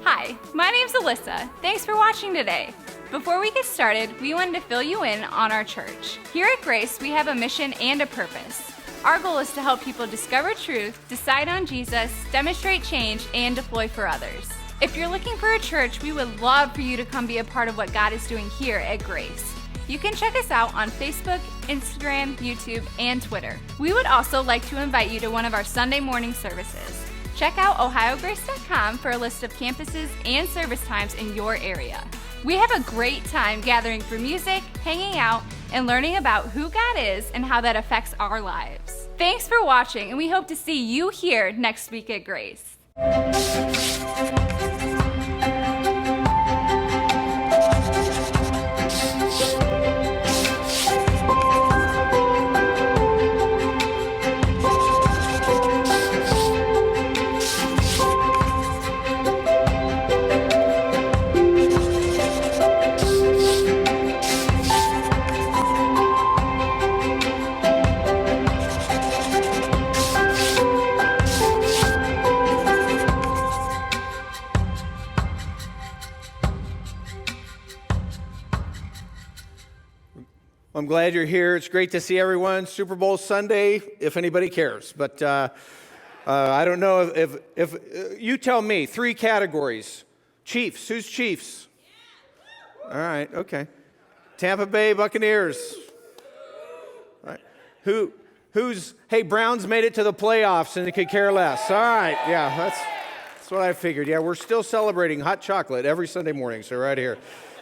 Hi, my name's Alyssa. Thanks for watching today. Before we get started, we wanted to fill you in on our church. Here at Grace, we have a mission and a purpose. Our goal is to help people discover truth, decide on Jesus, demonstrate change, and deploy for others. If you're looking for a church, we would love for you to come be a part of what God is doing here at Grace. You can check us out on Facebook, Instagram, YouTube, and Twitter. We would also like to invite you to one of our Sunday morning services. Check out ohiograce.com for a list of campuses and service times in your area. We have a great time gathering for music, hanging out, and learning about who God is and how that affects our lives. Thanks for watching, and we hope to see you here next week at Grace. I'm glad you're here. It's great to see everyone. Super Bowl Sunday, if anybody cares. But I don't know if you tell me, 3 categories. Chiefs. Who's Chiefs? All right, okay. Tampa Bay Buccaneers. All right. Who's, hey, Browns made it to the playoffs and they could care less. All right, yeah, that's what I figured. Yeah, we're still celebrating hot chocolate every Sunday morning, so right here.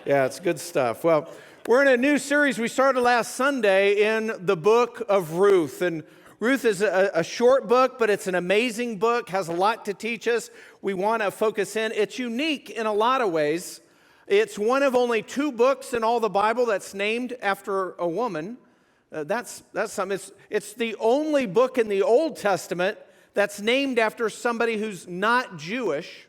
Yeah, it's good stuff. Well, we're in a new series we started last Sunday in the book of Ruth. And Ruth is a short book, but it's an amazing book, has a lot to teach us. We want to focus in. It's unique in a lot of ways. It's one of only 2 books in all the Bible that's named after a woman. That's something. It's the only book in the Old Testament that's named after somebody who's not Jewish.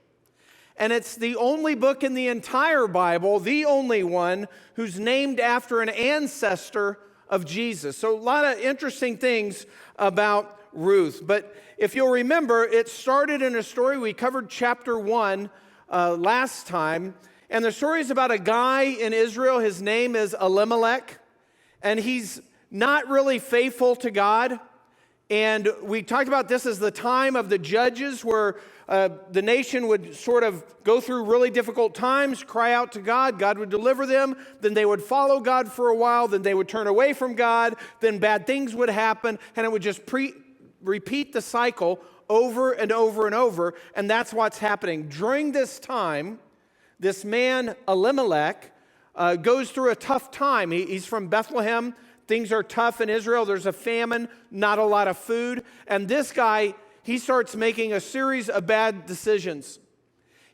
And it's the only book in the entire Bible, the only one, who's named after an ancestor of Jesus. So a lot of interesting things about Ruth. But if you'll remember, it started in a story. We covered chapter 1 last time. And the story is about a guy in Israel. His name is Elimelech. And he's not really faithful to God. And we talked about this as the time of the judges where the nation would sort of go through really difficult times, cry out to God, God would deliver them, then they would follow God for a while, then they would turn away from God, then bad things would happen, and it would just repeat the cycle over and over and over, and that's what's happening. During this time, this man, Elimelech, goes through a tough time. He's from Bethlehem. Things are tough in Israel. There's a famine, not a lot of food. And this guy, he starts making a series of bad decisions.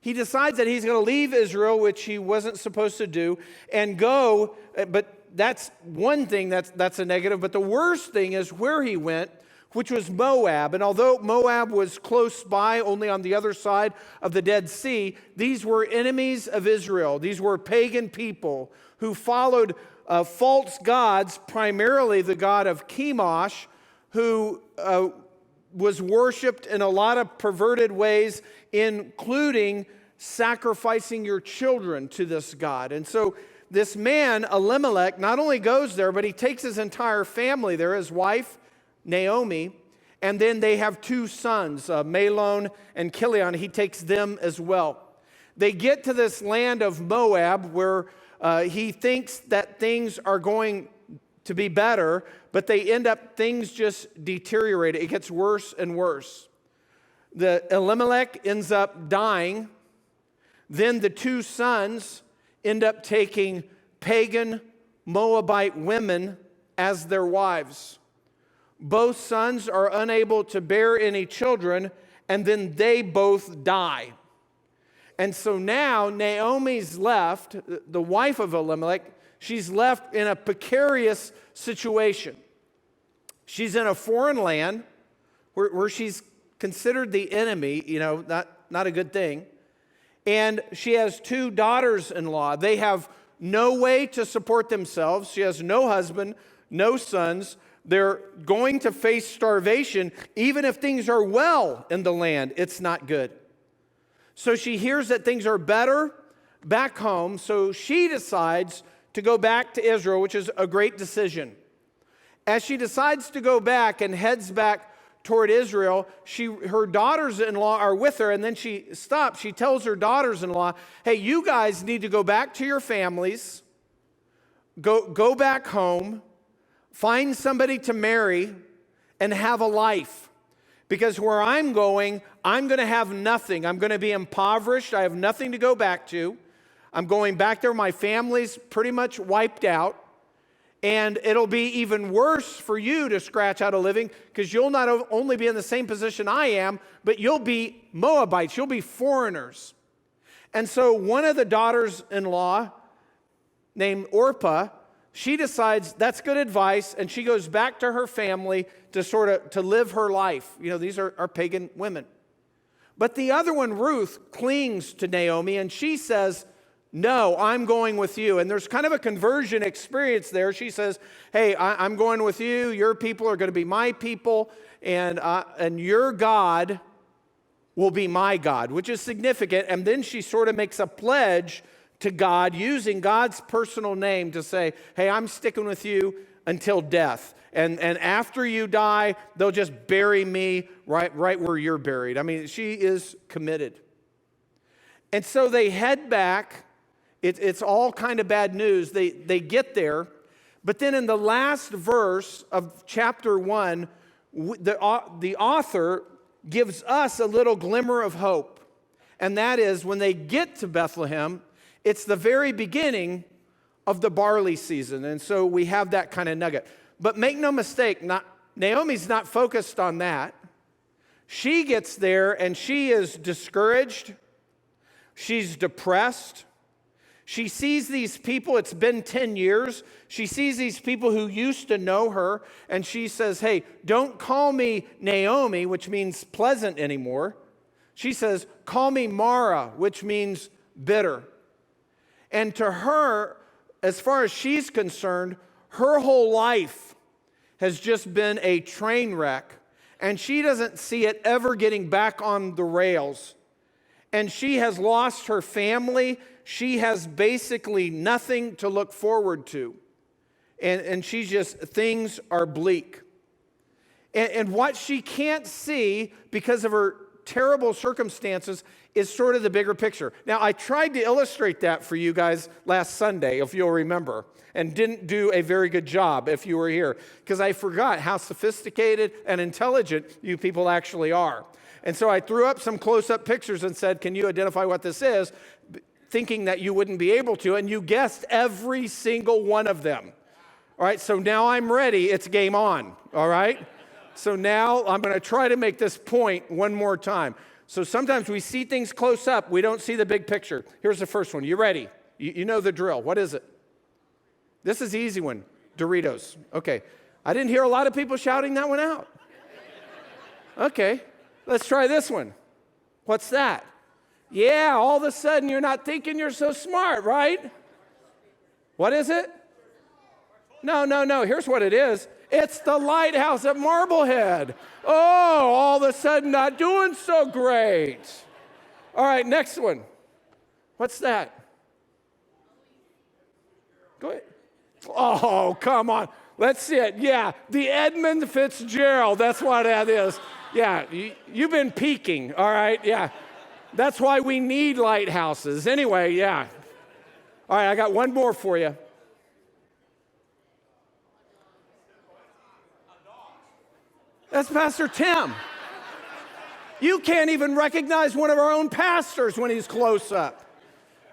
He decides that he's going to leave Israel, which he wasn't supposed to do, and go, but that's one thing that's a negative. But the worst thing is where he went, which was Moab. And although Moab was close by, only on the other side of the Dead Sea, these were enemies of Israel. These were pagan people who followed false gods, primarily the god of Chemosh, who was worshipped in a lot of perverted ways, including sacrificing your children to this god. And so this man, Elimelech, not only goes there, but he takes his entire family there, his wife, Naomi, and then they have 2 sons, Mahlon and Chilion. He takes them as well. They get to this land of Moab where he thinks that things are going to be better, but things just deteriorate. It gets worse and worse. The Elimelech ends up dying. Then the 2 sons end up taking pagan Moabite women as their wives. Both sons are unable to bear any children, and then they both die. And so now Naomi's left, the wife of Elimelech, she's left in a precarious situation. She's in a foreign land where she's considered the enemy, not a good thing. And she has 2 daughters-in-law. They have no way to support themselves. She has no husband, no sons. They're going to face starvation. Even if things are well in the land, it's not good. So she hears that things are better back home, so she decides to go back to Israel, which is a great decision. As she decides to go back and heads back toward Israel, her daughters-in-law are with her, and then she stops. She tells her daughters-in-law, hey, you guys need to go back to your families, go back home, find somebody to marry, and have a life. Because where I'm going to have nothing. I'm going to be impoverished. I have nothing to go back to. I'm going back there. My family's pretty much wiped out. And it'll be even worse for you to scratch out a living because you'll not only be in the same position I am, but you'll be Moabites. You'll be foreigners. And so one of the daughters-in-law named Orpah, she decides that's good advice, and she goes back to her family to live her life. You know, these are pagan women. But the other one, Ruth, clings to Naomi, and she says, no, I'm going with you. And there's kind of a conversion experience there. She says, hey, I'm going with you. Your people are going to be my people, and your God will be my God, which is significant. And then she sort of makes a pledge to God using God's personal name to say, hey, I'm sticking with you until death. And after you die, they'll just bury me right where you're buried. I mean, she is committed. And so they head back. It's all kind of bad news. They get there. But then in the last verse of chapter 1, the author gives us a little glimmer of hope. And that is when they get to Bethlehem, it's the very beginning of the barley season. And so we have that kind of nugget. But make no mistake, Naomi's not focused on that. She gets there and she is discouraged. She's depressed. She sees these people, it's been 10 years. She sees these people who used to know her, and she says, hey, don't call me Naomi, which means pleasant anymore. She says, call me Mara, which means bitter. And to her, as far as she's concerned, her whole life has just been a train wreck, and she doesn't see it ever getting back on the rails. And she has lost her family. She has basically nothing to look forward to. And she's just, things are bleak. And what she can't see because of her terrible circumstances is sort of the bigger picture. Now, I tried to illustrate that for you guys last Sunday, if you'll remember, and didn't do a very good job if you were here, because I forgot how sophisticated and intelligent you people actually are. And so I threw up some close-up pictures and said, can you identify what this is? Thinking that you wouldn't be able to, and you guessed every single one of them. All right, so now I'm ready. It's game on, all right? So now I'm going to try to make this point one more time. So sometimes we see things close up. We don't see the big picture. Here's the first one. You ready? You know the drill. What is it? This is the easy one. Doritos. Okay. I didn't hear a lot of people shouting that one out. Okay. Let's try this one. What's that? Yeah, all of a sudden you're not thinking you're so smart, right? What is it? No. Here's what it is. It's the lighthouse at Marblehead. Oh, all of a sudden not doing so great. All right, next one. What's that? Go ahead. Oh, come on. Let's see it. Yeah, the Edmund Fitzgerald. That's what that is. Yeah, you've been peeking, all right? Yeah, that's why we need lighthouses. Anyway, yeah. All right, I got one more for you. That's Pastor Tim. You can't even recognize one of our own pastors when he's close up.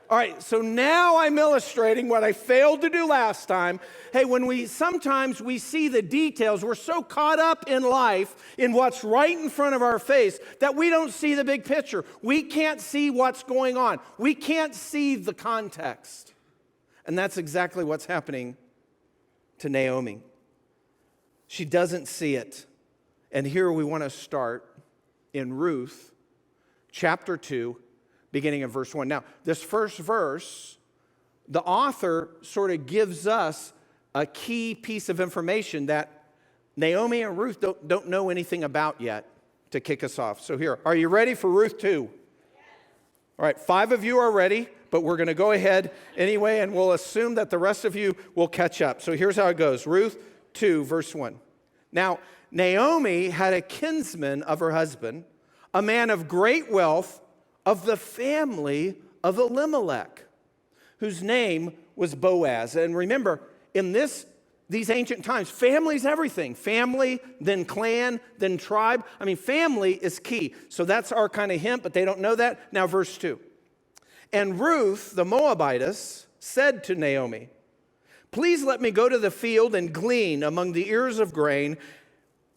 All right, so now I'm illustrating what I failed to do last time. Hey, sometimes we see the details, we're so caught up in life, in what's right in front of our face, that we don't see the big picture. We can't see what's going on. We can't see the context. And that's exactly what's happening to Naomi. She doesn't see it. And here we want to start in Ruth, chapter 2, beginning in verse 1. Now, this first verse, the author sort of gives us a key piece of information that Naomi and Ruth don't know anything about yet to kick us off. So here, are you ready for Ruth 2? All right, 5 of you are ready, but we're going to go ahead anyway, and we'll assume that the rest of you will catch up. So here's how it goes. Ruth 2, verse 1. Now, Naomi had a kinsman of her husband, a man of great wealth of the family of Elimelech, whose name was Boaz. And remember, in these ancient times, family's everything. Family, then clan, then tribe. I mean, family is key. So that's our kind of hint, but they don't know that. Now, verse 2. And Ruth, the Moabitess, said to Naomi, please let me go to the field and glean among the ears of grain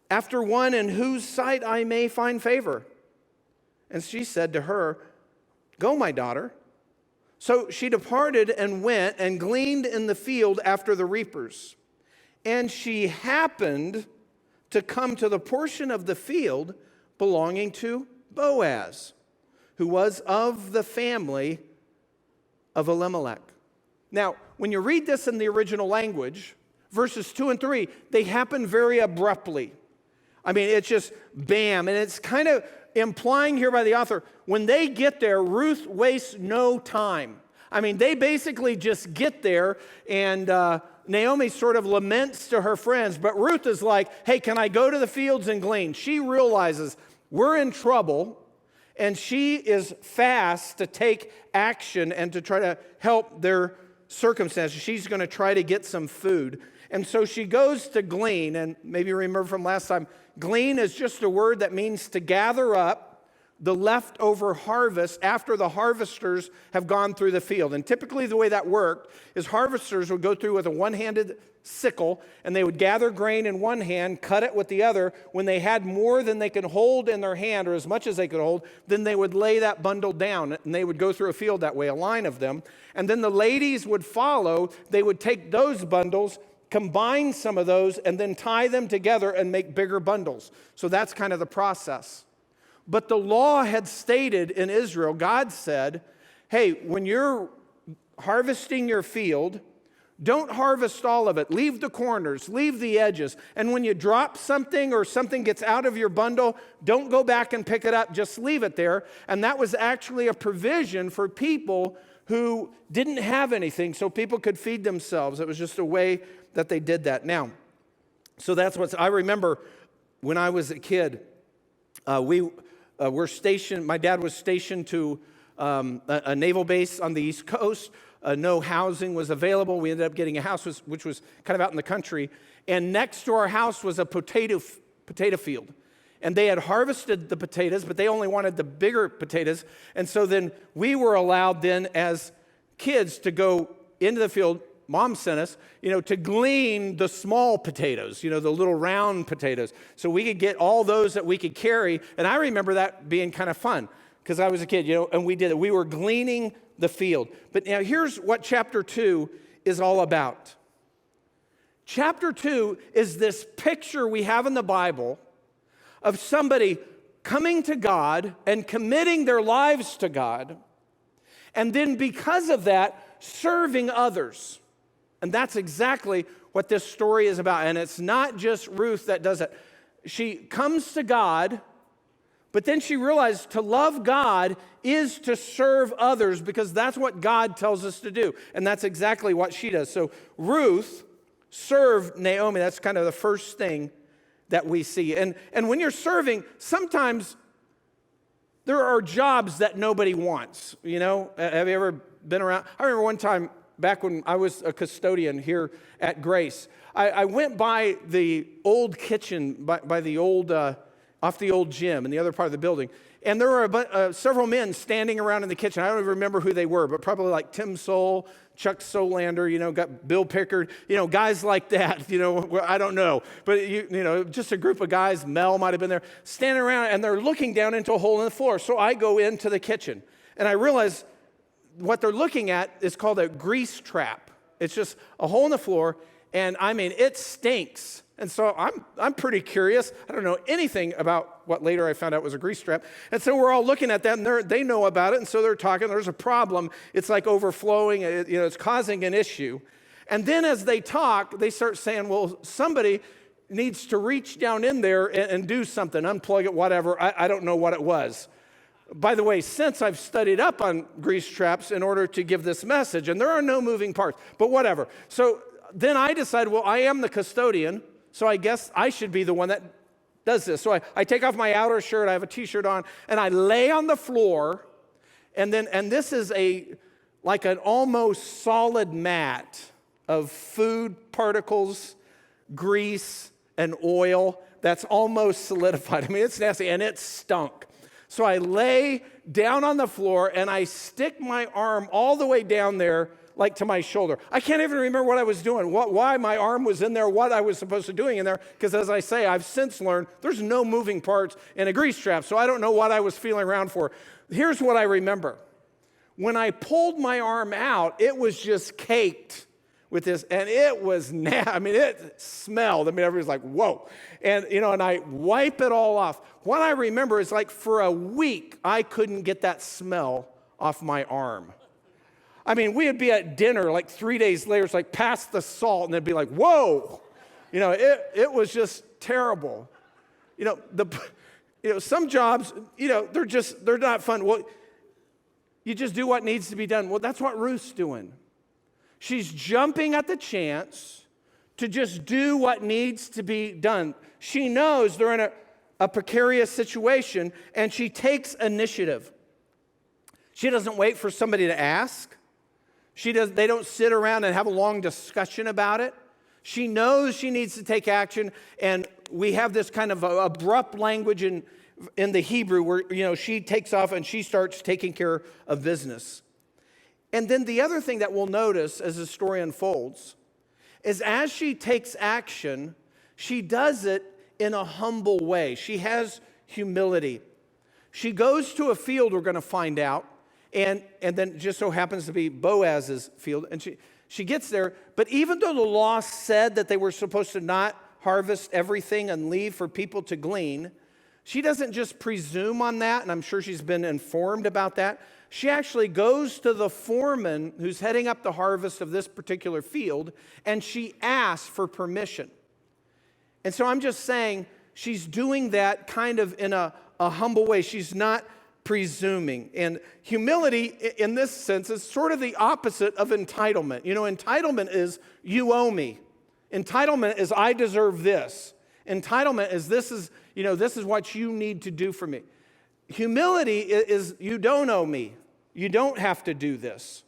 after one in whose sight I may find favor. And she said to her, go, my daughter. So she departed and went and gleaned in the field after the reapers. And she happened to come to the portion of the field belonging to Boaz, who was of the family of Elimelech. Now, when you read this in the original language, verses 2 and 3, they happen very abruptly. I mean, it's just bam. And it's kind of implying here by the author, when they get there, Ruth wastes no time. I mean, they basically just get there, and Naomi sort of laments to her friends, but Ruth is like, hey, can I go to the fields and glean? She realizes we're in trouble, and she is fast to take action and to try to help their circumstances. She's going to try to get some food. And so she goes to glean, and maybe you remember from last time, glean is just a word that means to gather up the leftover harvest after the harvesters have gone through the field. And typically the way that worked is harvesters would go through with a one-handed sickle, and they would gather grain in one hand, cut it with the other. When they had more than they could hold in their hand, or as much as they could hold, then they would lay that bundle down, and they would go through a field that way, a line of them. And then the ladies would follow. They would take those bundles, combine some of those, and then tie them together and make bigger bundles. So that's kind of the process. But the law had stated in Israel, God said, hey, when you're harvesting your field, don't harvest all of it. Leave the corners, leave the edges. And when you drop something or something gets out of your bundle, don't go back and pick it up, just leave it there. And that was actually a provision for people who didn't have anything, so people could feed themselves. It was just a way that they did that. Now, so that's what I remember when I was a kid. We were stationed. My dad was stationed to a naval base on the East Coast. No housing was available. We ended up getting a house which was kind of out in the country. And next to our house was a potato field. And they had harvested the potatoes, but they only wanted the bigger potatoes. And so then we were allowed then as kids to go into the field. Mom sent us, to glean the small potatoes, the little round potatoes. So we could get all those that we could carry. And I remember that being kind of fun because I was a kid, and we did it. We were gleaning the field. But now here's what chapter 2 is all about. Chapter 2 is this picture we have in the Bible of somebody coming to God and committing their lives to God. And then because of that, serving others. And that's exactly what this story is about. And it's not just Ruth that does it. She comes to God, but then she realized to love God is to serve others because that's what God tells us to do. And that's exactly what she does. So Ruth served Naomi. That's kind of the first thing that we see. And when you're serving, sometimes there are jobs that nobody wants. Have you ever been around? I remember one time, back when I was a custodian here at Grace, I went by the old kitchen, by the old, off the old gym in the other part of the building, and there were several men standing around in the kitchen. I don't even remember who they were, but probably like Tim Soul, Chuck Solander, got Bill Pickard, guys like that, I don't know. But, just a group of guys, Mel might have been there, standing around, and they're looking down into a hole in the floor. So I go into the kitchen, and I realize what they're looking at is called a grease trap. It's just a hole in the floor, and it stinks. And so I'm pretty curious. I don't know anything about what later I found out was a grease trap. And so we're all looking at that, and they know about it, and so they're talking. There's a problem. It's like overflowing. It's causing an issue. And then as they talk, they start saying, well, somebody needs to reach down in there and do something, unplug it, whatever. I don't know what it was. by the way, since I've studied up on grease traps in order to give this message, and there are no moving parts, but whatever. So then I decided, well, I am the custodian, so I guess I should be the one that does this. So I take off my outer shirt, I have a t-shirt on, and I lay on the floor, and this is like an almost solid mat of food particles, grease, and oil that's almost solidified. I mean, it's nasty, and it stunk. So I lay down on the floor, and I stick my arm all the way down there, like to my shoulder. I can't even remember what I was doing, why my arm was in there, what I was supposed to be doing in there, because as I say, I've since learned there's no moving parts in a grease trap, so I don't know what I was feeling around for. Here's what I remember. When I pulled my arm out, it was just caked with this, and it was I mean, it smelled. I mean, everybody's like, whoa. And, and I wipe it all off. What I remember is like for a week, I couldn't get that smell off my arm. I mean, we would be at dinner like 3 days later, it's like past the salt, and they'd be like, whoa. It was just terrible. Some jobs, they're not fun. Well, you just do what needs to be done. Well, that's what Ruth's doing. She's jumping at the chance to just do what needs to be done. She knows they're in a precarious situation, and she takes initiative. She doesn't wait for somebody to ask. They don't sit around and have a long discussion about it. She knows she needs to take action, and we have this kind of abrupt language in the Hebrew where, she takes off and she starts taking care of business. And then the other thing that we'll notice as the story unfolds is as she takes action, she does it in a humble way. She has humility. She goes to a field, we're going to find out, and then just so happens to be Boaz's field, and she gets there, but even though the law said that they were supposed to not harvest everything and leave for people to glean, she doesn't just presume on that, and I'm sure she's been informed about that. She actually goes to the foreman who's heading up the harvest of this particular field, and she asks for permission. And so I'm just saying she's doing that kind of in a humble way. She's not presuming. And humility, in this sense, is sort of the opposite of entitlement. Entitlement is, you owe me. Entitlement is, I deserve this. Entitlement is, this is what you need to do for me. Humility is, you don't owe me. You don't have to do this.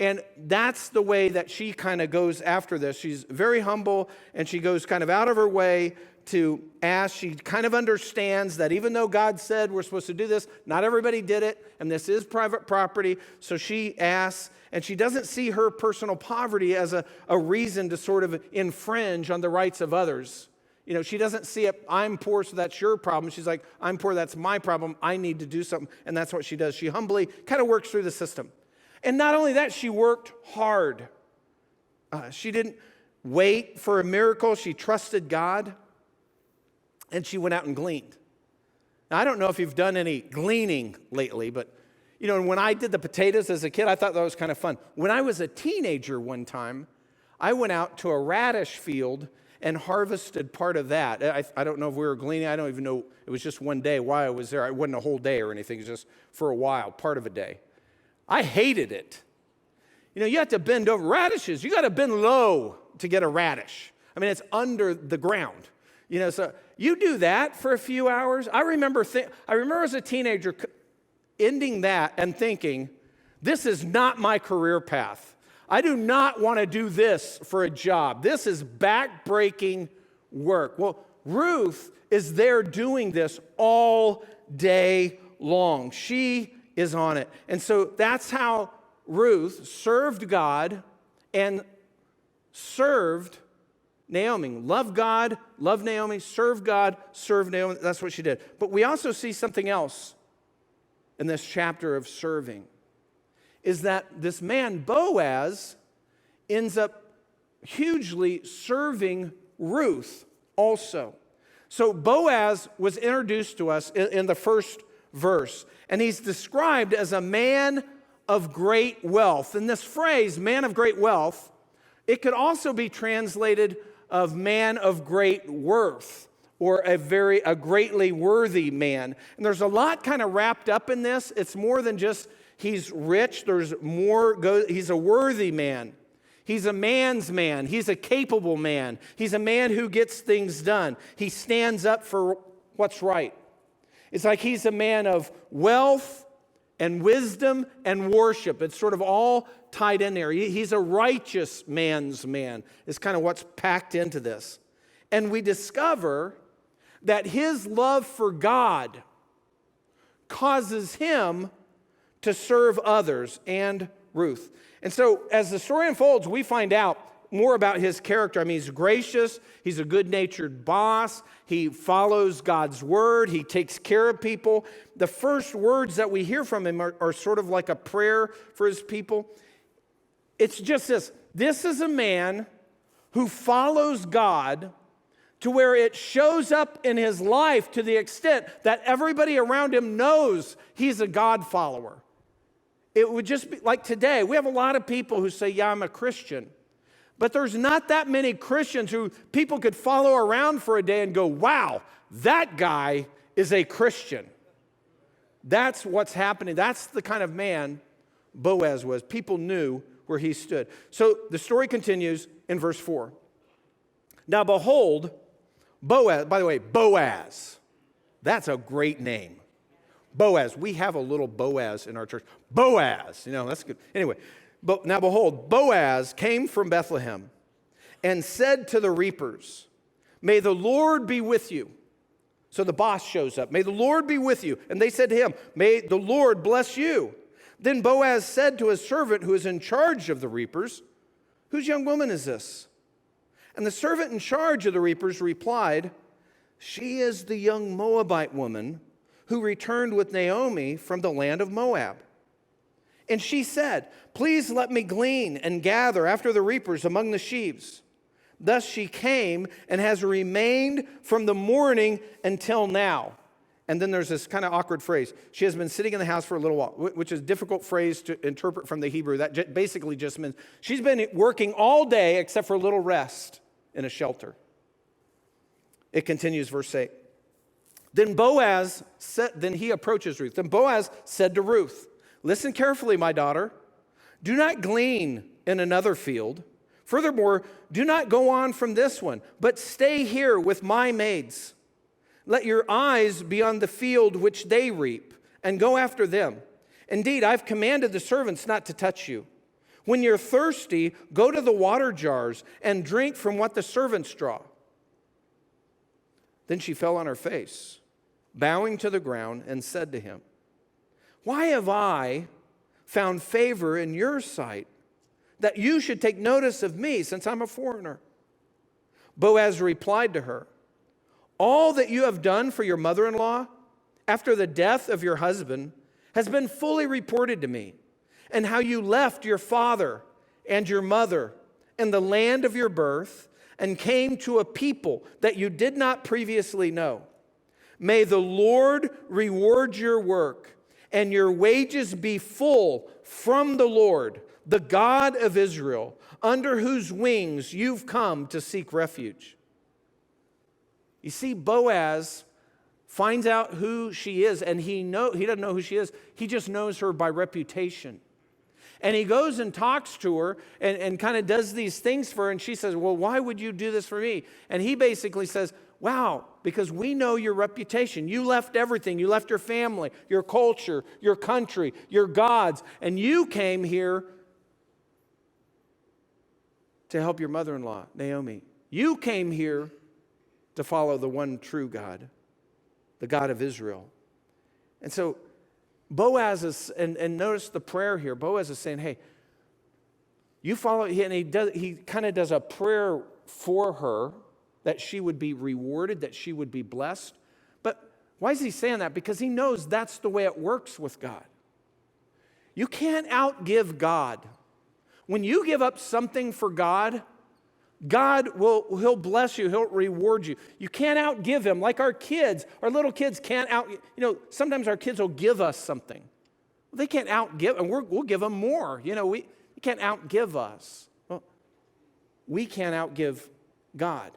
And that's the way that she kind of goes after this. She's very humble, and she goes kind of out of her way to ask. She kind of understands that even though God said we're supposed to do this, not everybody did it, and this is private property. So she asks, and she doesn't see her personal poverty as a reason to sort of infringe on the rights of others. She doesn't see it, I'm poor, so that's your problem. She's like, I'm poor, that's my problem. I need to do something. And that's what she does. She humbly kind of works through the system. And not only that, she worked hard. She didn't wait for a miracle. She trusted God. And she went out and gleaned. Now, I don't know if you've done any gleaning lately, but, when I did the potatoes as a kid, I thought that was kind of fun. When I was a teenager one time, I went out to a radish field and harvested part of that. I don't know if we were gleaning. I don't even know. It was just one day while I was there. It wasn't a whole day or anything. It was just for a while, part of a day. I hated it. You have to bend over. Radishes, you got to bend low to get a radish. I mean, it's under the ground. So you do that for a few hours. I remember as a teenager ending that and thinking, this is not my career path. I do not want to do this for a job. This is back-breaking work. Well, Ruth is there doing this all day long. She is on it. And so that's how Ruth served God and served Naomi. Love God, love Naomi, serve God, serve Naomi. That's what she did. But we also see something else in this chapter of serving, is that this man, Boaz, ends up hugely serving Ruth also. So Boaz was introduced to us in the first verse, and he's described as a man of great wealth. And this phrase, man of great wealth, it could also be translated of man of great worth or a greatly worthy man. And there's a lot kind of wrapped up in this. It's more than just he's rich. There's more. He's a worthy man. He's a man's man. He's a capable man. He's a man who gets things done. He stands up for what's right. It's like he's a man of wealth and wisdom and worship. It's sort of all tied in there. He's a righteous man's man, is kind of what's packed into this. And we discover that his love for God causes him to serve others and Ruth. And so as the story unfolds, we find out more about his character. I mean, he's gracious. He's a good-natured boss. He follows God's word. He takes care of people. The first words that we hear from him are sort of like a prayer for his people. It's just this. This is a man who follows God to where it shows up in his life to the extent that everybody around him knows he's a God follower. It would just be like today. We have a lot of people who say, yeah, I'm a Christian. But there's not that many Christians who people could follow around for a day and go, wow, that guy is a Christian. That's what's happening. That's the kind of man Boaz was. People knew where he stood. So the story continues in verse 4. Now behold, Boaz, by the way, Boaz, that's a great name. Boaz, we have a little Boaz in our church. Boaz, that's good. Anyway, now behold, Boaz came from Bethlehem and said to the reapers, may the Lord be with you. So the boss shows up. May the Lord be with you. And they said to him, may the Lord bless you. Then Boaz said to his servant who is in charge of the reapers, whose young woman is this? And the servant in charge of the reapers replied, she is the young Moabite woman who returned with Naomi from the land of Moab. And she said, please let me glean and gather after the reapers among the sheaves. Thus she came and has remained from the morning until now. And then there's this kind of awkward phrase. She has been sitting in the house for a little while, which is a difficult phrase to interpret from the Hebrew. That basically just means she's been working all day except for a little rest in a shelter. It continues, verse 8. Then he approaches Ruth. Then Boaz said to Ruth, listen carefully, my daughter. Do not glean in another field. Furthermore, do not go on from this one, but stay here with my maids. Let your eyes be on the field which they reap, and go after them. Indeed, I've commanded the servants not to touch you. When you're thirsty, go to the water jars and drink from what the servants draw. Then she fell on her face, bowing to the ground, and said to him, why have I found favor in your sight, that you should take notice of me, since I'm a foreigner? Boaz replied to her, all that you have done for your mother-in-law after the death of your husband has been fully reported to me, and how you left your father and your mother in the land of your birth and came to a people that you did not previously know. May the Lord reward your work, and your wages be full from the Lord, the God of Israel, under whose wings you've come to seek refuge. You see, Boaz finds out who she is, and he doesn't know who she is. He just knows her by reputation. And he goes and talks to her and kind of does these things for her, and she says, well, why would you do this for me? And he basically says, wow, because we know your reputation. You left everything. You left your family, your culture, your country, your gods, and you came here to help your mother-in-law, Naomi. You came here to follow the one true God, the God of Israel. And so Boaz is, and notice the prayer here. Boaz is saying, hey, you follow, and he kind of does a prayer for her that she would be rewarded, that she would be blessed. But why is he saying that? Because he knows that's the way it works with God. You can't outgive God. When you give up something for God, He'll bless you. He'll reward you. You can't outgive him. Like our little kids can't sometimes our kids will give us something. Well, they can't outgive, and we'll give them more. You can't outgive us. Well, we can't outgive God.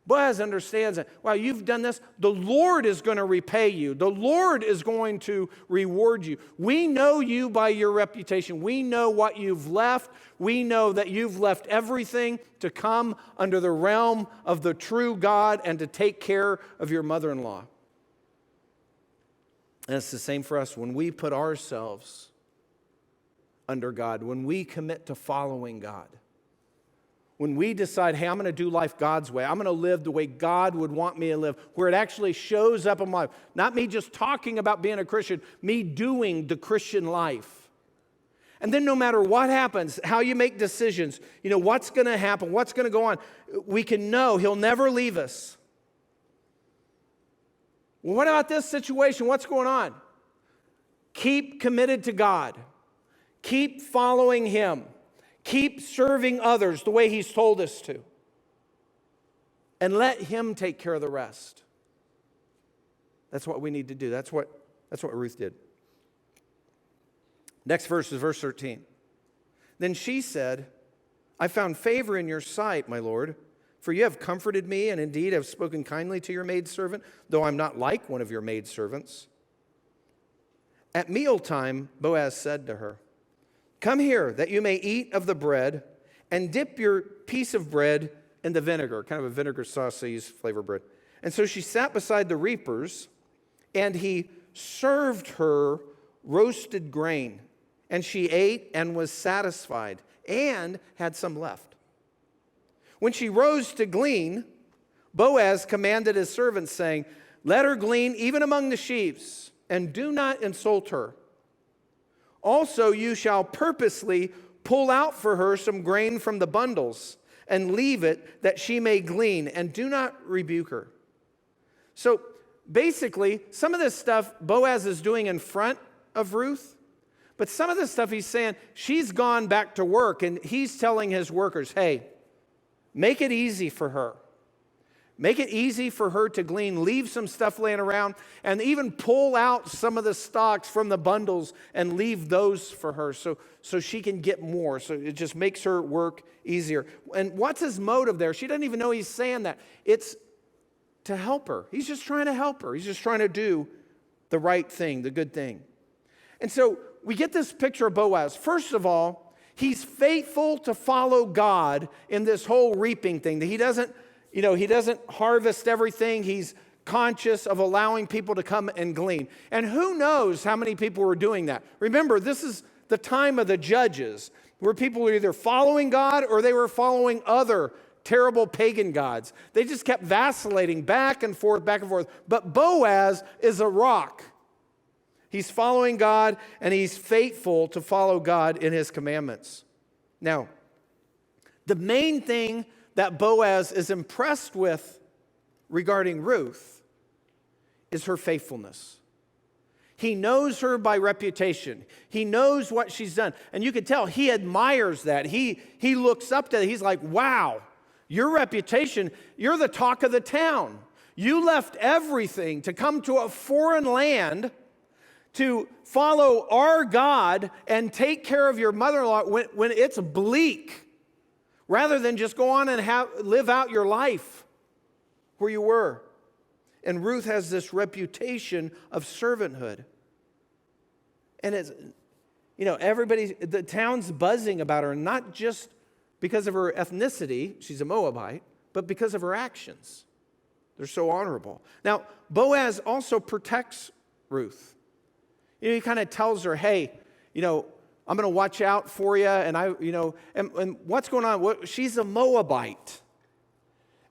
Boaz understands that, wow, you've done this. The Lord is going to repay you. The Lord is going to reward you. We know you by your reputation. We know what you've left. We know that you've left everything to come under the realm of the true God and to take care of your mother-in-law. And it's the same for us when we put ourselves under God, when we commit to following God. When we decide, hey, I'm going to do life God's way. I'm going to live the way God would want me to live, where it actually shows up in my life. Not me just talking about being a Christian, me doing the Christian life. And then no matter what happens, how you make decisions, what's going to happen, what's going to go on, we can know He'll never leave us. Well, what about this situation? What's going on? Keep committed to God. Keep following Him. Keep serving others the way He's told us to. And let Him take care of the rest. That's what we need to do. That's what Ruth did. Next verse is verse 13. Then she said, I found favor in your sight, my Lord, for you have comforted me, and indeed have spoken kindly to your maidservant, though I'm not like one of your maidservants. At mealtime, Boaz said to her, come here, that you may eat of the bread, and dip your piece of bread in the vinegar, kind of a vinegar sauce they use flavor bread. And so she sat beside the reapers, and he served her roasted grain, and she ate and was satisfied, and had some left. When she rose to glean, Boaz commanded his servants, saying, let her glean even among the sheaves, and do not insult her. Also, you shall purposely pull out for her some grain from the bundles and leave it that she may glean, and do not rebuke her. So basically, some of this stuff Boaz is doing in front of Ruth, but some of this stuff he's saying, she's gone back to work, and he's telling his workers, hey, make it easy for her. Make it easy for her to glean. Leave some stuff laying around, and even pull out some of the stalks from the bundles and leave those for her so she can get more. So it just makes her work easier. And what's his motive there? She doesn't even know he's saying that. It's to help her. He's just trying to help her. He's just trying to do the right thing, the good thing. And so we get this picture of Boaz. First of all, he's faithful to follow God in this whole reaping thing. That he doesn't harvest everything. He's conscious of allowing people to come and glean. And who knows how many people were doing that. Remember, this is the time of the judges, where people were either following God or they were following other terrible pagan gods. They just kept vacillating back and forth, back and forth. But Boaz is a rock. He's following God, and he's faithful to follow God in His commandments. Now, the main thing that Boaz is impressed with regarding Ruth is her faithfulness. He knows her by reputation. He knows what she's done. And you can tell he admires that. He looks up to it. He's like, wow, your reputation, you're the talk of the town. You left everything to come to a foreign land to follow our God and take care of your mother-in-law when it's bleak, rather than just go on and live out your life where you were. And Ruth has this reputation of servanthood. And it's, the town's buzzing about her, not just because of her ethnicity, she's a Moabite, but because of her actions. They're so honorable. Now, Boaz also protects Ruth. He kind of tells her, hey, I'm going to watch out for you, and and what's going on? She's a Moabite.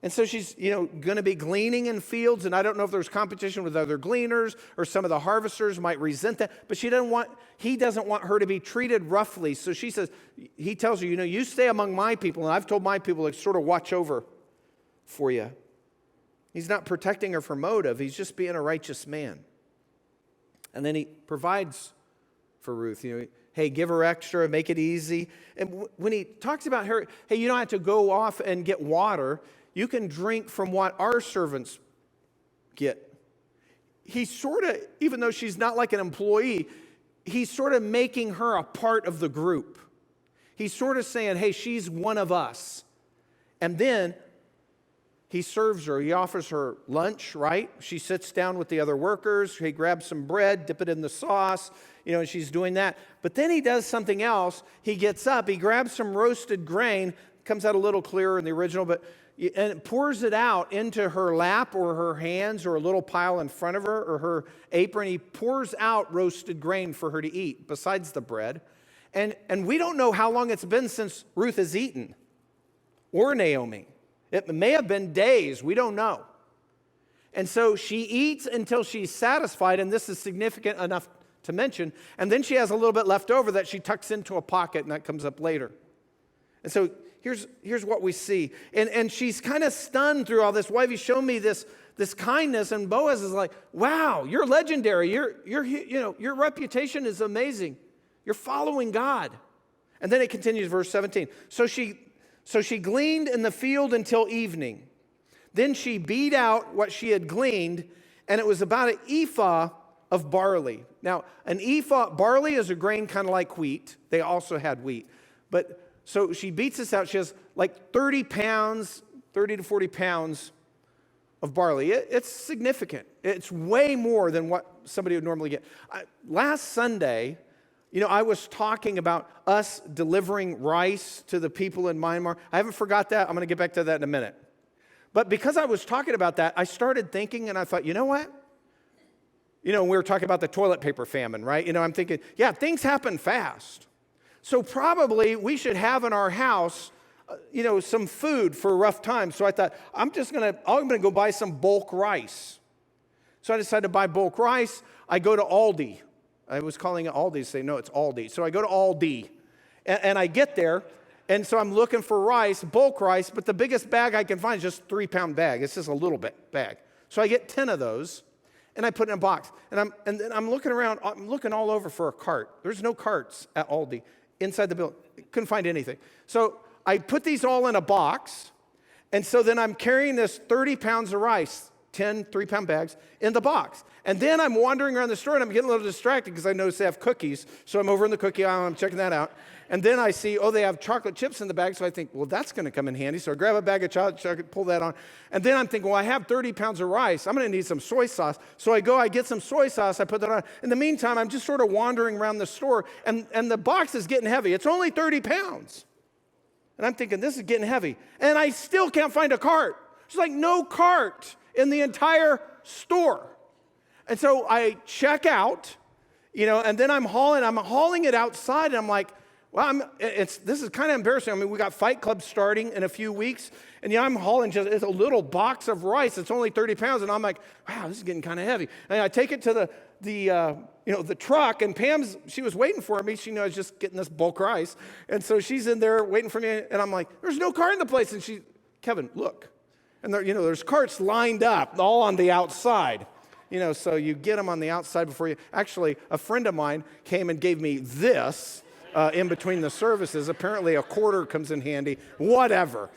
And so she's, going to be gleaning in fields, and I don't know if there's competition with other gleaners, or some of the harvesters might resent that, but he doesn't want her to be treated roughly. So he tells her, you stay among my people, and I've told my people to sort of watch over for you. He's not protecting her for motive, he's just being a righteous man. And then he provides for Ruth, hey, give her extra, make it easy. And when he talks about her, hey, you don't have to go off and get water. You can drink from what our servants get. He's sort of, even though she's not like an employee, he's sort of making her a part of the group. He's sort of saying, hey, she's one of us. And then he serves her. He offers her lunch, right? She sits down with the other workers. He grabs some bread, dip it in the sauce, and she's doing that. But then he does something else. He gets up, he grabs some roasted grain, comes out a little clearer in the original, and pours it out into her lap or her hands or a little pile in front of her or her apron. He pours out roasted grain for her to eat besides the bread. And we don't know how long it's been since Ruth has eaten, or Naomi. It may have been days. We don't know. And so she eats until she's satisfied, and this is significant enough to mention. And then she has a little bit left over that she tucks into a pocket, and that comes up later. And so here's what we see. And she's kind of stunned through all this. Why have you shown me this kindness? And Boaz is like, wow, you're legendary. Your reputation is amazing. You're following God. And then it continues, verse 17. So she gleaned in the field until evening. Then she beat out what she had gleaned, and it was about an ephah of barley. Now, an ephah, barley is a grain kind of like wheat. They also had wheat. But so she beats this out. She has like 30 to 40 pounds of barley. It's significant. It's way more than what somebody would normally get. Last Sunday, I was talking about us delivering rice to the people in Myanmar. I haven't forgot that. I'm going to get back to that in a minute. But because I was talking about that, I started thinking, and I thought, you know what? We were talking about the toilet paper famine, right? I'm thinking, yeah, things happen fast. So probably we should have in our house, some food for rough times. So I thought, I'm going to go buy some bulk rice. So I decided to buy bulk rice. I go to Aldi. I was calling it Aldi, say, no, it's Aldi. So I go to Aldi, and I get there, and so I'm looking for rice, bulk rice, but the biggest bag I can find is just a 3-pound bag. It's just a little bit bag. So I get 10 of those, and I put it in a box. And then I'm looking around, I'm looking all over for a cart. There's no carts at Aldi inside the building. Couldn't find anything. So I put these all in a box, and so then I'm carrying this 30 pounds of rice, 10 3-pound bags, in the box. And then I'm wandering around the store, and I'm getting a little distracted because I noticed they have cookies. So I'm over in the cookie aisle, and I'm checking that out. And then I see, they have chocolate chips in the bag. So I think, well, that's going to come in handy. So I grab a bag of chocolate, pull that on. And then I'm thinking, well, I have 30 pounds of rice. I'm going to need some soy sauce. So I get some soy sauce. I put that on. In the meantime, I'm just sort of wandering around the store, and the box is getting heavy. It's only 30 pounds. And I'm thinking, this is getting heavy. And I still can't find a cart. There's like no cart in the entire store. And so I check out, and then I'm hauling it outside, and I'm like, well, this is kind of embarrassing. I mean, we got Fight Club starting in a few weeks, and I'm hauling it's a little box of rice. It's only 30 pounds, and I'm like, wow, this is getting kind of heavy. And I take it to the truck, and she was waiting for me. She knew I was just getting this bulk rice, and so she's in there waiting for me, and I'm like, there's no car in the place, and Kevin, look, and there's carts lined up all on the outside. So you get them on the outside before you. Actually, a friend of mine came and gave me this in between the services. Apparently, a quarter comes in handy. Whatever.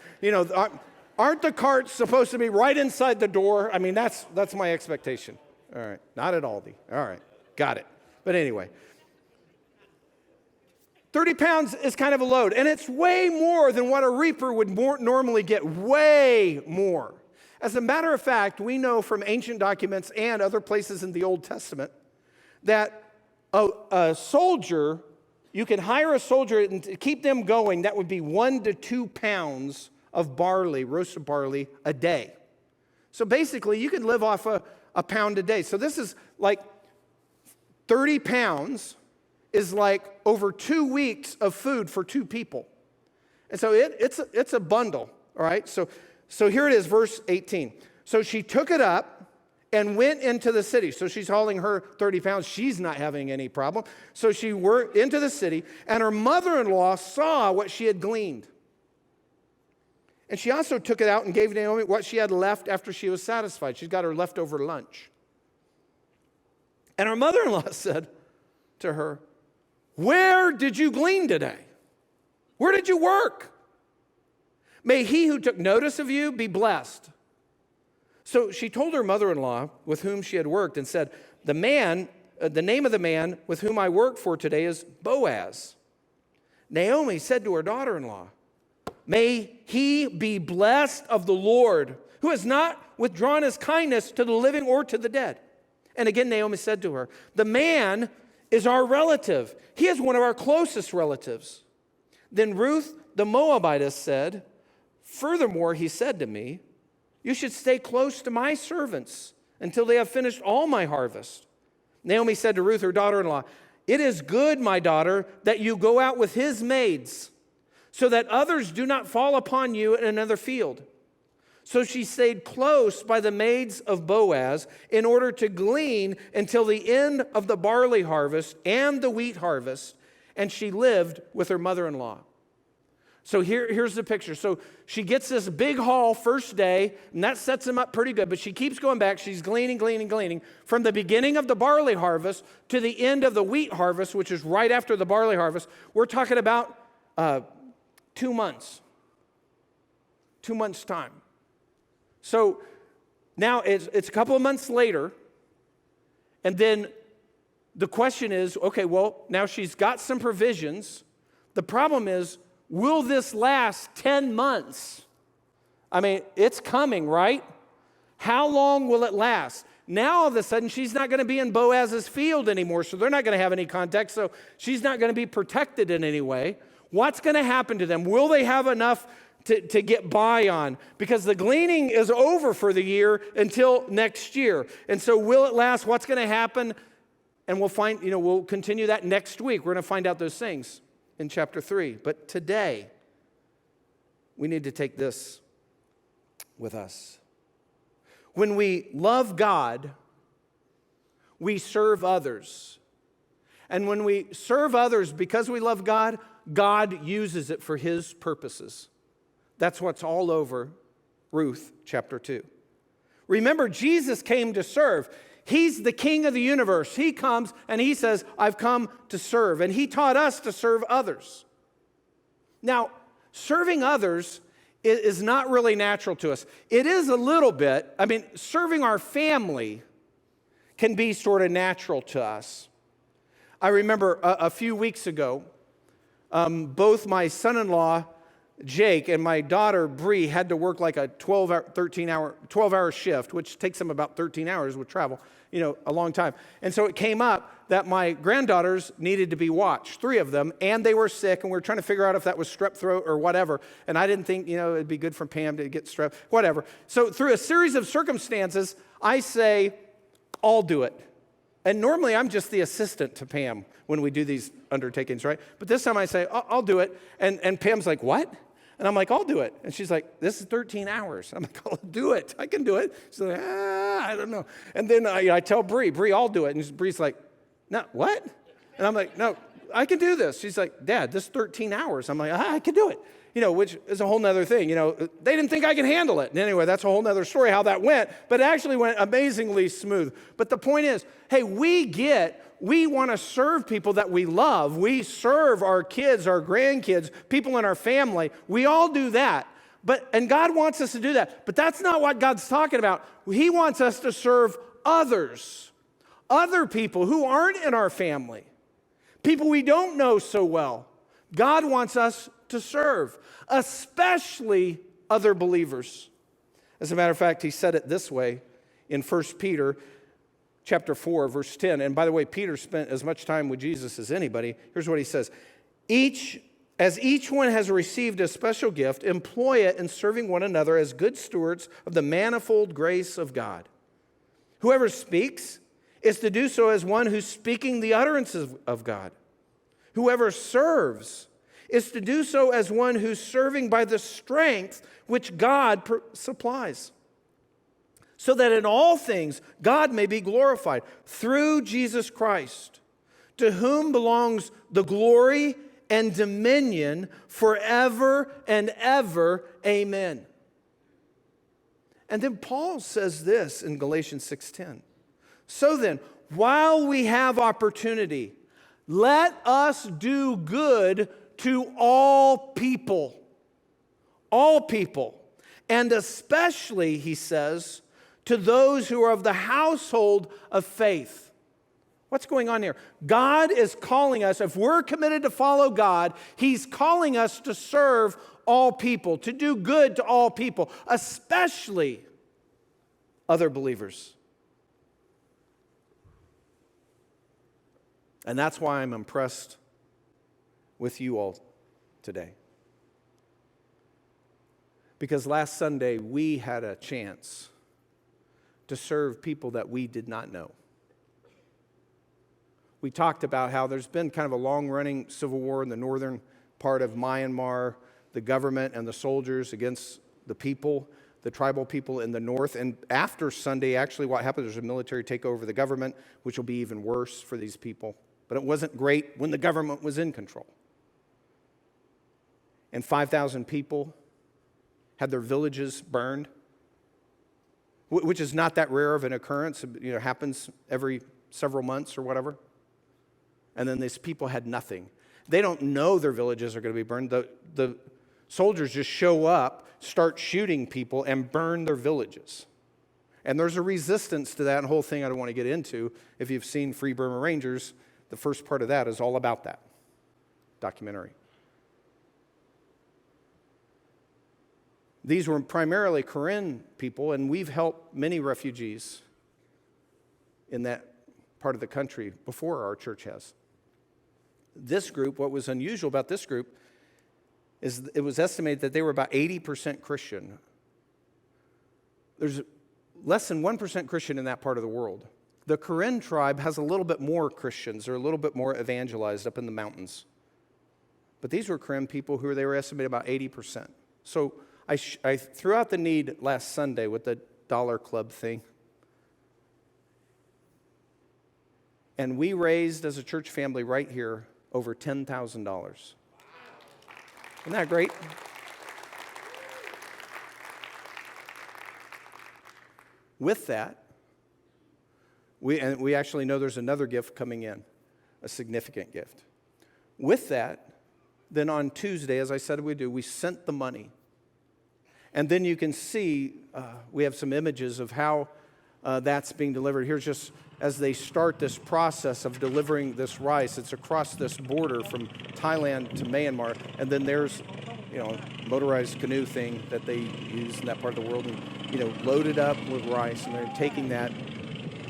Aren't the carts supposed to be right inside the door? I mean, that's my expectation. All right. Not at Aldi. All right. Got it. But anyway, 30 pounds is kind of a load, and it's way more than what a reaper would normally get. Way more. As a matter of fact, we know from ancient documents and other places in the Old Testament that a soldier, you can hire a soldier and to keep them going, that would be 1 to 2 pounds of barley, roasted barley, a day. So basically, you could live off a pound a day. So this is like 30 pounds is like over 2 weeks of food for 2 people. And so it's a bundle, all right? So here it is, verse 18. So she took it up and went into the city. So she's hauling her 30 pounds. She's not having any problem. So she went into the city, and her mother-in-law saw what she had gleaned. And she also took it out and gave Naomi what she had left after she was satisfied. She's got her leftover lunch. And her mother-in-law said to her, "Where did you glean today? Where did you work? May he who took notice of you be blessed." So she told her mother-in-law with whom she had worked and said, the name of the man with whom I work for today is Boaz. Naomi said to her daughter-in-law, "May he be blessed of the Lord, who has not withdrawn his kindness to the living or to the dead. And again, Naomi said to her, the man is our relative. He is one of our closest relatives. Then Ruth the Moabitess said, furthermore, he said to me, you should stay close to my servants until they have finished all my harvest. Naomi said to Ruth, her daughter-in-law, it is good, my daughter, that you go out with his maids, so that others do not fall upon you in another field. So she stayed close by the maids of Boaz in order to glean until the end of the barley harvest and the wheat harvest, and she lived with her mother-in-law. So here's the picture. So she gets this big haul first day, and that sets them up pretty good, but she keeps going back. She's gleaning from the beginning of the barley harvest to the end of the wheat harvest, which is right after the barley harvest. We're talking about 2 months. 2 months' time. So now it's a couple of months later, and then the question is, okay, well, now she's got some provisions. The problem is, will this last 10 months? I mean, it's coming, right? How long will it last? Now, all of a sudden, she's not going to be in Boaz's field anymore, so they're not going to have any contact, so she's not going to be protected in any way. What's going to happen to them? Will they have enough to get by on? Because the gleaning is over for the year until next year. And so will it last? What's going to happen? And we'll continue that next week. We're going to find out those things in chapter 3. But today, we need to take this with us. When we love God, we serve others. And when we serve others because we love God, God uses it for his purposes. That's what's all over Ruth chapter 2. Remember, Jesus came to serve. He's the king of the universe. He comes and he says, I've come to serve. And he taught us to serve others. Now, serving others is not really natural to us. It is a little bit. I mean, serving our family can be sort of natural to us. I remember a few weeks ago, both my son-in-law, Jake, and my daughter, Bree, had to work like a 12-hour shift, which takes them about 13 hours with travel, a long time. And so it came up that my granddaughters needed to be watched, 3 of them, and they were sick, and we were trying to figure out if that was strep throat or whatever. And I didn't think, it'd be good for Pam to get strep, whatever. So through a series of circumstances, I say, I'll do it. And normally I'm just the assistant to Pam when we do these undertakings, right? But this time I say, I'll do it. And Pam's like, what? And I'm like, I'll do it. And she's like, this is 13 hours. I'm like, I'll do it. I can do it. She's like, I don't know. And then I tell Bree, I'll do it. And Bree's like, no, what? And I'm like, no, I can do this. She's like, Dad, this is 13 hours. I'm like, I can do it. Which is a whole nother thing. They didn't think I could handle it. And anyway, that's a whole nother story how that went. But it actually went amazingly smooth. But the point is, hey, we want to serve people that we love. We serve our kids, our grandkids, people in our family. We all do that. And God wants us to do that. But that's not what God's talking about. He wants us to serve others. Other people who aren't in our family. People we don't know so well. God wants us to serve, especially other believers. As a matter of fact, he said it this way in 1 Peter chapter 4, verse 10. And by the way, Peter spent as much time with Jesus as anybody. Here's what he says. As each one has received a special gift, employ it in serving one another as good stewards of the manifold grace of God. Whoever speaks is to do so as one who's speaking the utterances of God. Whoever serves is to do so as one who's serving by the strength which God supplies, so that in all things God may be glorified through Jesus Christ, to whom belongs the glory and dominion forever and ever. Amen. And then Paul says this in Galatians 6:10. So then, while we have opportunity, let us do good to all people, and especially, he says, to those who are of the household of faith. What's going on here? God is calling us, if we're committed to follow God, he's calling us to serve all people, to do good to all people, especially other believers. And that's why I'm impressed with you all today. Because last Sunday, we had a chance to serve people that we did not know. We talked about how there's been kind of a long-running civil war in the northern part of Myanmar, the government and the soldiers against the people, the tribal people in the north. And after Sunday, actually what happened, there's a military takeover of the government, which will be even worse for these people. But it wasn't great when the government was in control. And 5,000 people had their villages burned, which is not that rare of an occurrence. It happens every several months or whatever. And then these people had nothing. They don't know their villages are going to be burned. The soldiers just show up, start shooting people, and burn their villages. And there's a resistance to that whole thing I don't want to get into. If you've seen Free Burma Rangers, the first part of that is all about that documentary. These were primarily Karen people, and we've helped many refugees in that part of the country before our church has. This group, what was unusual about this group is it was estimated that they were about 80% Christian. There's less than 1% Christian in that part of the world. The Karen tribe has a little bit more Christians. They're a little bit more evangelized up in the mountains. But these were Karen people who they were estimated about 80%. So I threw out the need last Sunday with the Dollar Club thing. And we raised, as a church family right here, over $10,000. Isn't that great? With that, we actually know there's another gift coming in, a significant gift. With that, then on Tuesday, as I said we do, we sent the money. And then you can see, we have some images of how that's being delivered. Here's just as they start this process of delivering this rice. It's across this border from Thailand to Myanmar. And then there's, motorized canoe thing that they use in that part of the world. And, loaded up with rice. And they're taking that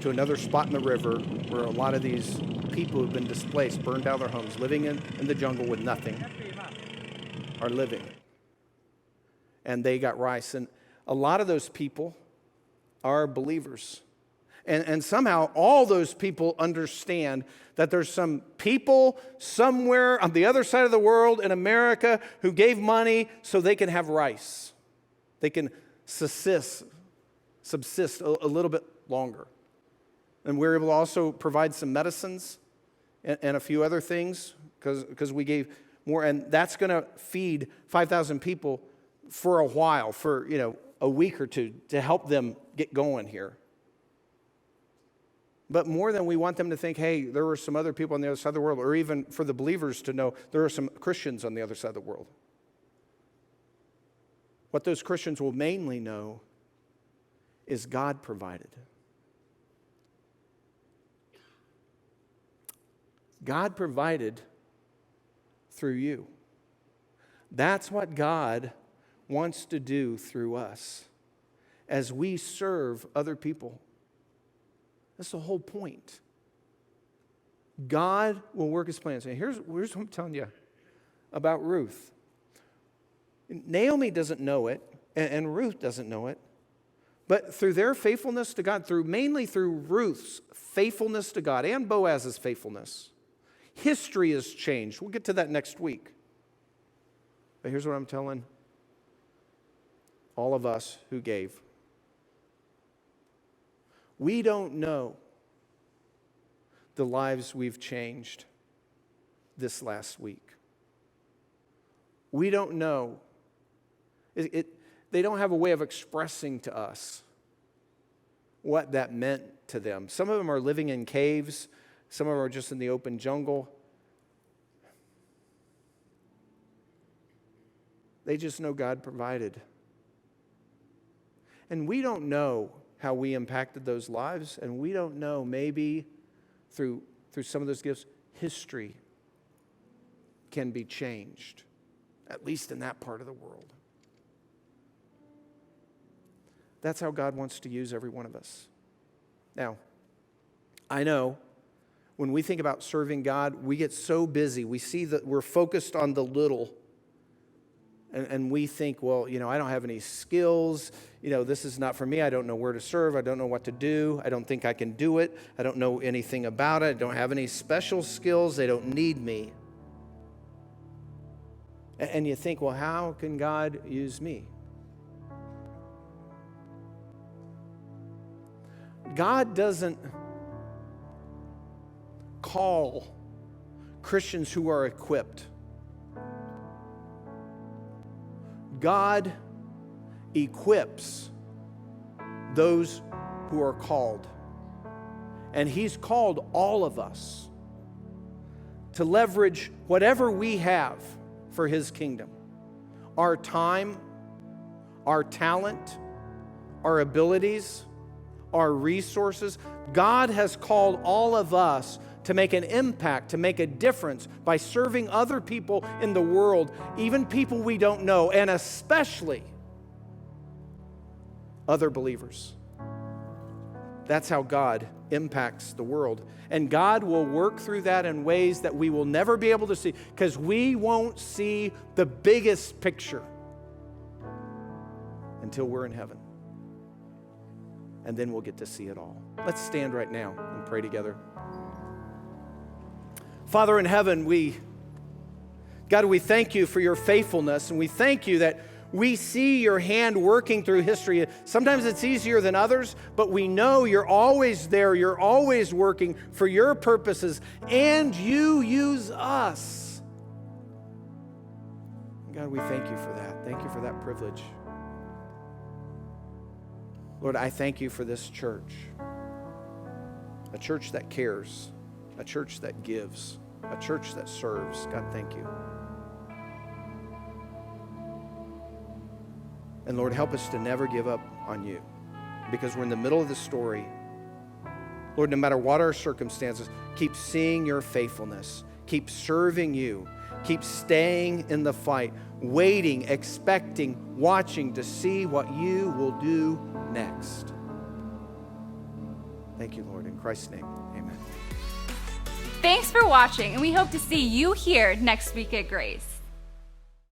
to another spot in the river where a lot of these people who've been displaced, burned out of their homes, living in the jungle with nothing, are living. And they got rice. And a lot of those people are believers. And somehow all those people understand that there's some people somewhere on the other side of the world in America who gave money so they can have rice. They can subsist a little bit longer. And we're able to also provide some medicines and a few other things because we gave more. And that's going to feed 5,000 people for a while, for a week or two, to help them get going here. But more than we want them to think, hey, there were some other people on the other side of the world, or even for the believers to know there are some Christians on the other side of the world. What those Christians will mainly know is God provided. God provided through you. That's what God wants to do through us as we serve other people. That's the whole point. God will work his plans. And here's what I'm telling you about Ruth. Naomi doesn't know it, and Ruth doesn't know it. But through their faithfulness to God, mainly through Ruth's faithfulness to God and Boaz's faithfulness, history has changed. We'll get to that next week. But here's what I'm telling all of us who gave. We don't know the lives we've changed this last week. We don't know. They don't have a way of expressing to us what that meant to them. Some of them are living in caves. Some of them are just in the open jungle. They just know God provided. And we don't know how we impacted those lives, and we don't know, maybe through some of those gifts, history can be changed, at least in that part of the world. That's how God wants to use every one of us. Now, I know when we think about serving God, we get so busy. We see that we're focused on the little. And we think, well, I don't have any skills. This is not for me. I don't know where to serve. I don't know what to do. I don't think I can do it. I don't know anything about it. I don't have any special skills. They don't need me. And you think, well, how can God use me? God doesn't call Christians who are equipped. God equips those who are called. And He's called all of us to leverage whatever we have for His kingdom. Our time, our talent, our abilities, our resources. God has called all of us to make an impact, to make a difference by serving other people in the world, even people we don't know, and especially other believers. That's how God impacts the world. And God will work through that in ways that we will never be able to see, because we won't see the biggest picture until we're in heaven. And then we'll get to see it all. Let's stand right now and pray together. Father in heaven, God, we thank you for your faithfulness, and we thank you that we see your hand working through history. Sometimes it's easier than others, but we know you're always there. You're always working for your purposes, and you use us. God, we thank you for that. Thank you for that privilege. Lord, I thank you for this church, a church that cares, a church that gives, a church that serves. God, thank you. And Lord, help us to never give up on you, because we're in the middle of the story. Lord, no matter what our circumstances, keep seeing your faithfulness, keep serving you, keep staying in the fight, waiting, expecting, watching to see what you will do next. Thank you, Lord. In Christ's name, amen. Thanks for watching, and we hope to see you here next week at Grace.